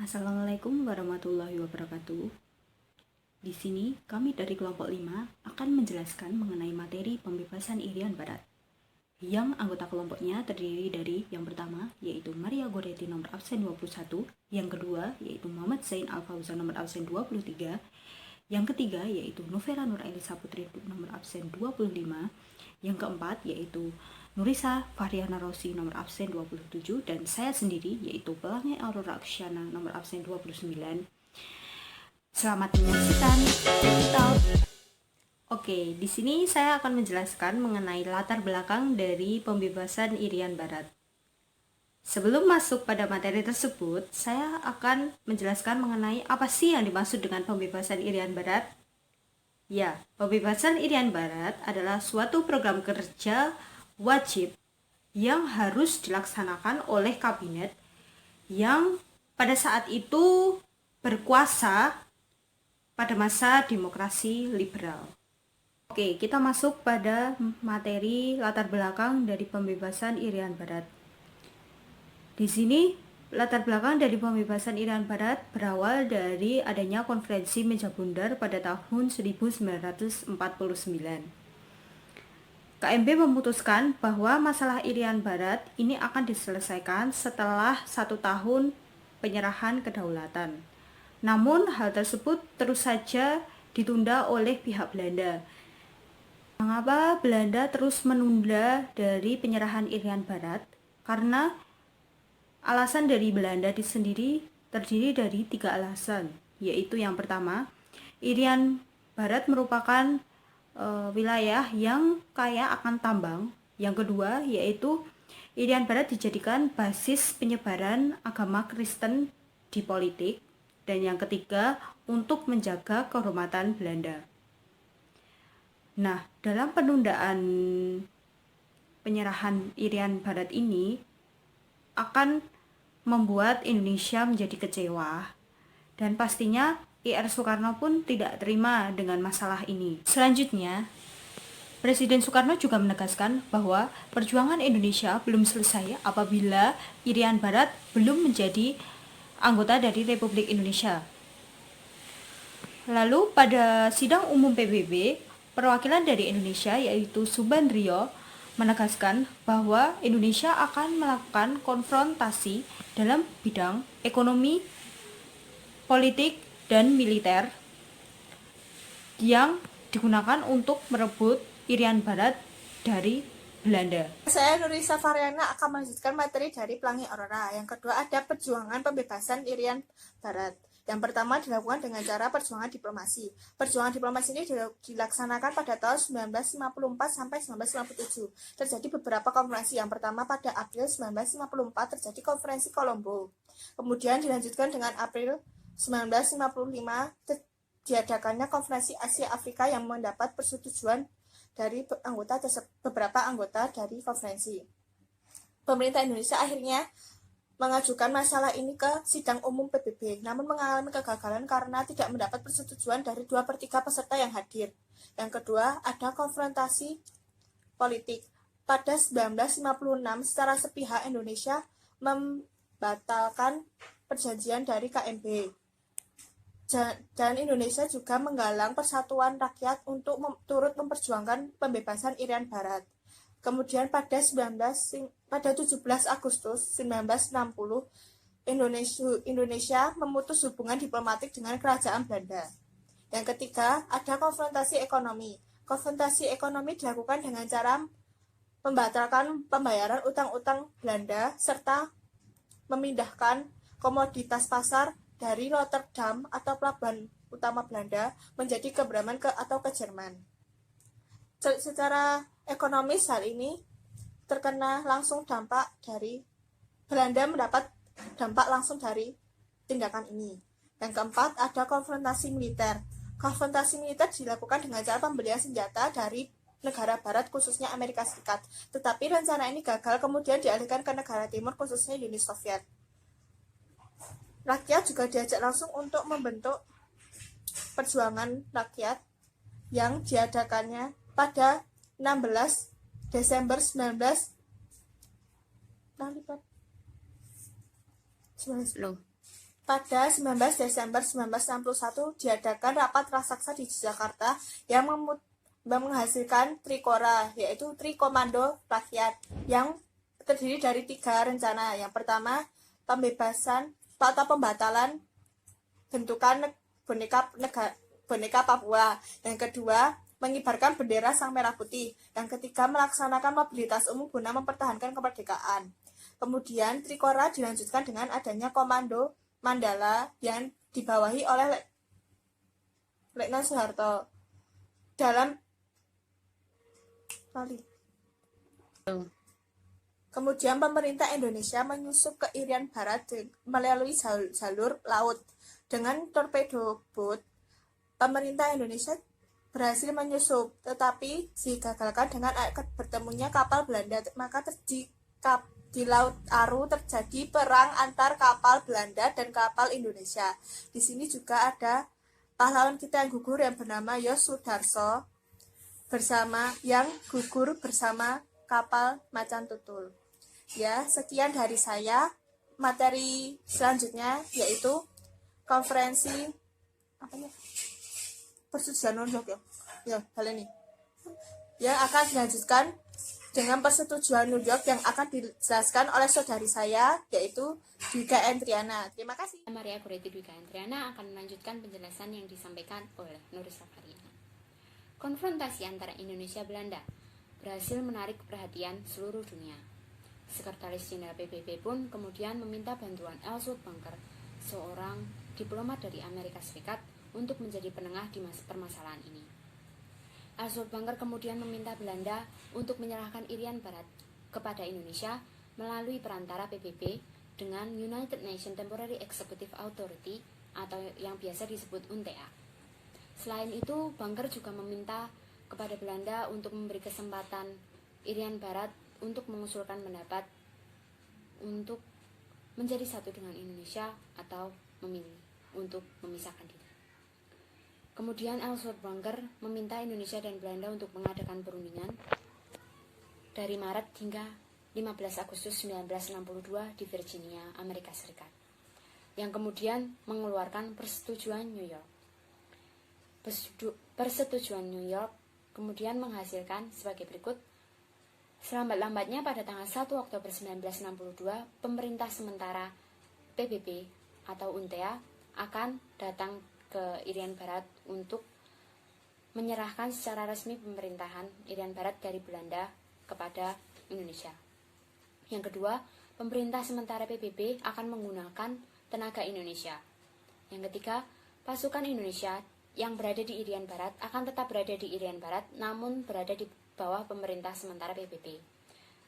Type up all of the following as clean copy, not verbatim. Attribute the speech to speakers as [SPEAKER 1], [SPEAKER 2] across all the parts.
[SPEAKER 1] Assalamualaikum warahmatullahi wabarakatuh. Di sini kami dari kelompok 5 akan menjelaskan mengenai materi pembebasan Irian Barat. Yang anggota kelompoknya terdiri dari yang pertama yaitu Maria Goretti nomor absen 21, yang kedua yaitu Muhammad Zain Al-Fauzan nomor absen 23, yang ketiga yaitu Nufera Nur Elisa Putri nomor absen 25, yang keempat yaitu Nurisa Fahriana Rosi nomor absen 27, dan saya sendiri yaitu Pelangi Aurora Aksyana nomor absen 29. Selamat menyaksikan. Check it out. Oke, di sini saya akan menjelaskan mengenai latar belakang dari pembebasan Irian Barat. Sebelum masuk pada materi tersebut, saya akan menjelaskan mengenai apa sih yang dimaksud dengan pembebasan Irian Barat. Ya, pembebasan Irian Barat adalah suatu program kerja wajib yang harus dilaksanakan oleh kabinet yang pada saat itu berkuasa pada masa demokrasi liberal. Oke, kita masuk pada materi latar belakang dari pembebasan Irian Barat. Di sini latar belakang dari pembebasan Irian Barat berawal dari adanya konferensi Meja Bundar pada tahun 1949. KMB memutuskan bahwa masalah Irian Barat ini akan diselesaikan setelah 1 tahun penyerahan kedaulatan. Namun hal tersebut terus saja ditunda oleh pihak Belanda. Mengapa Belanda terus menunda dari penyerahan Irian Barat? Karena alasan dari Belanda sendiri terdiri dari 3 alasan, yaitu yang pertama, Irian Barat merupakan wilayah yang kaya akan tambang. Yang kedua yaitu Irian Barat dijadikan basis penyebaran agama Kristen di politik. Dan yang ketiga untuk menjaga kehormatan Belanda. Nah, dalam penundaan penyerahan Irian Barat ini akan membuat Indonesia menjadi kecewa. Dan pastinya I.R. Soekarno pun tidak terima dengan masalah ini. Selanjutnya, Presiden Soekarno juga menegaskan bahwa perjuangan Indonesia belum selesai apabila Irian Barat belum menjadi anggota dari Republik Indonesia. Lalu pada sidang umum PBB, perwakilan dari Indonesia yaitu Subandrio menegaskan bahwa Indonesia akan melakukan konfrontasi dalam bidang ekonomi, politik, dan militer yang digunakan untuk merebut Irian Barat dari Belanda.
[SPEAKER 2] Saya Nurisa Fahriana akan melanjutkan materi dari Pelangi Aurora. Yang kedua ada perjuangan pembebasan Irian Barat. Yang pertama dilakukan dengan cara perjuangan diplomasi. Perjuangan diplomasi ini dilaksanakan pada tahun 1954 sampai 1957. Terjadi beberapa konferensi. Yang pertama pada April 1954 terjadi konferensi Kolombo. Kemudian dilanjutkan dengan April 1955 diadakannya konferensi Asia Afrika yang mendapat persetujuan dari beberapa anggota dari konferensi. Pemerintah Indonesia akhirnya mengajukan masalah ini ke sidang umum PBB, namun mengalami kegagalan karena tidak mendapat persetujuan dari 2/3 peserta yang hadir. Yang kedua, ada konfrontasi politik. Pada 1956, secara sepihak Indonesia membatalkan perjanjian dari KMB. Dan Indonesia juga menggalang Persatuan Rakyat untuk turut memperjuangkan pembebasan Irian Barat. Kemudian pada 17 Agustus 1960, Indonesia memutus hubungan diplomatik dengan kerajaan Belanda. Yang ketiga, ada konfrontasi ekonomi. Konfrontasi ekonomi dilakukan dengan cara membatalkan pembayaran utang-utang Belanda serta memindahkan komoditas pasar dari Rotterdam atau pelabuhan utama Belanda menjadi ke Bremen atau ke Jerman. Secara ekonomis hal ini terkena langsung dampak dari Belanda mendapat dampak langsung dari tindakan ini. Yang keempat ada konfrontasi militer. Konfrontasi militer dilakukan dengan cara pembelian senjata dari negara barat khususnya Amerika Serikat. Tetapi rencana ini gagal kemudian dialihkan ke negara timur khususnya Uni Soviet. Rakyat juga diajak langsung untuk membentuk perjuangan rakyat yang diadakannya pada 16 Desember 19 Pada 19 Desember 1961 diadakan rapat raksasa di Jakarta yang menghasilkan Trikora, yaitu Trikomando Rakyat, yang terdiri dari 3 rencana. Yang pertama, pembebasan atau pembatalan bentukan boneka Papua. Yang kedua, mengibarkan bendera Sang Merah Putih. Yang ketiga, melaksanakan mobilitas umum guna mempertahankan kemerdekaan. Kemudian Trikora dilanjutkan dengan adanya Komando Mandala yang dibawahi oleh Letnan Soeharto. Kemudian pemerintah Indonesia menyusup ke Irian Barat melalui jalur laut. Dengan torpedo boat, pemerintah Indonesia berhasil menyusup, tetapi digagalkan dengan bertemunya kapal Belanda. Maka di Laut Aru terjadi perang antar kapal Belanda dan kapal Indonesia. Di sini juga ada pahlawan kita yang gugur yang bernama Yos Sudarso yang gugur bersama kapal Macan Tutul. Ya, sekian dari saya. Materi selanjutnya yaitu konferensi persetujuan New York yang akan dilanjutkan dengan persetujuan New York yang akan dijelaskan oleh saudari saya, yaitu Dwika Entriana. Terima kasih.
[SPEAKER 3] Maria Goretti Dwika Entriana akan melanjutkan penjelasan yang disampaikan oleh Nur Safariana. Konfrontasi antara Indonesia Belanda berhasil menarik perhatian seluruh dunia. Sekretaris Jenderal PBB pun kemudian meminta bantuan Ellsworth Bunker, seorang diplomat dari Amerika Serikat, untuk menjadi penengah di permasalahan ini. Ellsworth Bunker kemudian meminta Belanda untuk menyerahkan Irian Barat kepada Indonesia melalui perantara PBB dengan United Nations Temporary Executive Authority atau yang biasa disebut UNTA. Selain itu, Bunker juga meminta kepada Belanda untuk memberi kesempatan Irian Barat untuk mengusulkan pendapat untuk menjadi satu dengan Indonesia atau memilih untuk memisahkan diri. Kemudian Ellsworth Bunker meminta Indonesia dan Belanda untuk mengadakan perundingan dari Maret hingga 15 Agustus 1962 di Virginia, Amerika Serikat, yang kemudian mengeluarkan Persetujuan New York. Persetujuan New York kemudian menghasilkan sebagai berikut. Selambat-lambatnya pada tanggal 1 Oktober 1962, pemerintah sementara PBB atau UNTA akan datang ke Irian Barat untuk menyerahkan secara resmi pemerintahan Irian Barat dari Belanda kepada Indonesia. Yang kedua, pemerintah sementara PBB akan menggunakan tenaga Indonesia. Yang ketiga, pasukan Indonesia yang berada di Irian Barat akan tetap berada di Irian Barat namun berada di bawah pemerintah sementara PBB.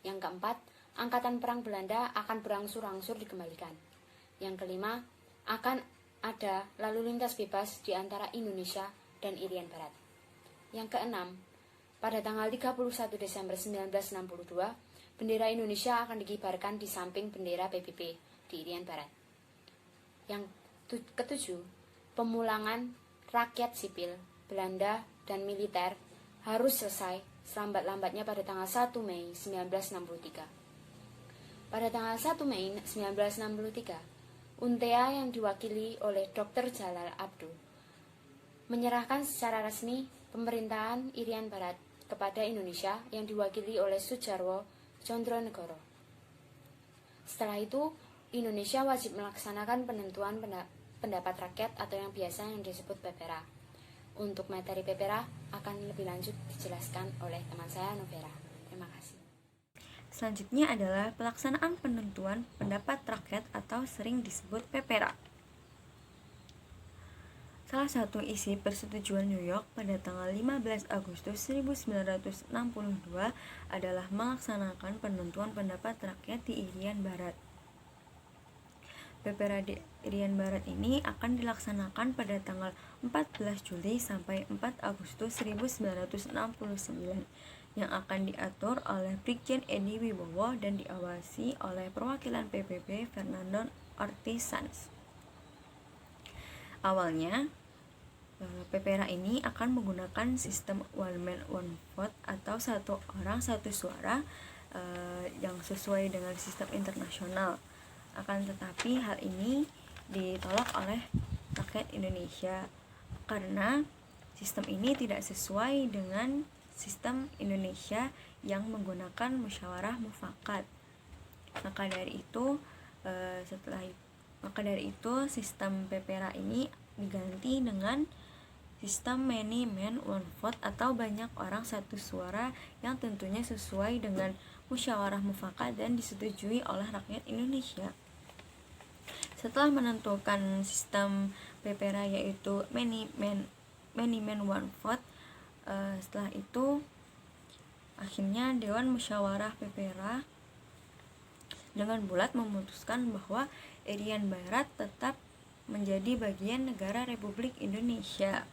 [SPEAKER 3] Yang keempat, angkatan perang Belanda akan berangsur-angsur dikembalikan. Yang kelima, akan ada lalu lintas bebas di antara Indonesia dan Irian Barat. Yang keenam, pada tanggal 31 Desember 1962, bendera Indonesia akan dikibarkan di samping bendera PBB di Irian Barat. Yang ketujuh, pemulangan rakyat sipil, Belanda dan militer harus selesai selambat-lambatnya pada tanggal 1 Mei 1963. Pada tanggal 1 Mei 1963, UNTA yang diwakili oleh Dr. Jalal Abdo menyerahkan secara resmi pemerintahan Irian Barat kepada Indonesia yang diwakili oleh Sujarwo Condronegoro. Setelah itu, Indonesia wajib melaksanakan penentuan pendapat rakyat atau yang biasa yang disebut PEPERA. Untuk materi PEPERA akan lebih lanjut dijelaskan oleh teman saya Novera. Terima kasih.
[SPEAKER 1] Selanjutnya adalah pelaksanaan penentuan pendapat rakyat atau sering disebut PEPERA. Salah satu isi Persetujuan New York pada tanggal 15 Agustus 1962 adalah melaksanakan penentuan pendapat rakyat di Irian Barat. PEPERA di Irian Barat ini akan dilaksanakan pada tanggal 14 Juli sampai 4 Agustus 1969 yang akan diatur oleh Brigjen Edi Wibowo dan diawasi oleh perwakilan PBB Fernando Ortiz Sanz. Awalnya, PEPERA ini akan menggunakan sistem one man one vote atau satu orang satu suara yang sesuai dengan sistem internasional. Akan tetapi hal ini
[SPEAKER 4] ditolak oleh rakyat Indonesia karena sistem ini tidak sesuai dengan sistem Indonesia yang menggunakan musyawarah mufakat. Maka dari itu sistem PPRA ini diganti dengan sistem many man one vote atau banyak orang satu suara yang tentunya sesuai dengan musyawarah mufakat dan disetujui oleh rakyat Indonesia. Setelah menentukan sistem PPRA yaitu many man one vote, setelah itu akhirnya Dewan Musyawarah PPRA dengan bulat memutuskan bahwa Irian Barat tetap menjadi bagian negara Republik Indonesia.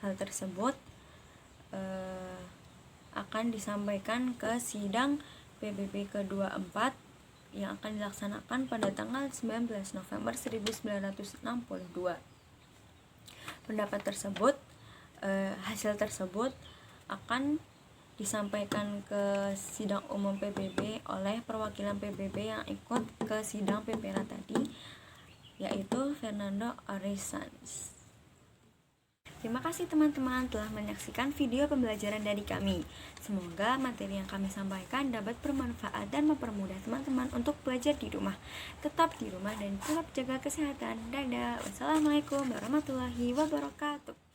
[SPEAKER 4] Hal tersebut akan disampaikan ke sidang PBB ke-24 yang akan dilaksanakan pada tanggal 19 November 1962. Hasil tersebut akan disampaikan ke sidang umum PBB oleh perwakilan PBB yang ikut ke sidang PPRA tadi, yaitu Fernando Oresanes. Terima kasih teman-teman telah menyaksikan video pembelajaran dari kami. Semoga materi yang kami sampaikan dapat bermanfaat dan mempermudah teman-teman untuk belajar di rumah. Tetap di rumah dan tetap jaga kesehatan. Dadah. Wassalamualaikum warahmatullahi wabarakatuh.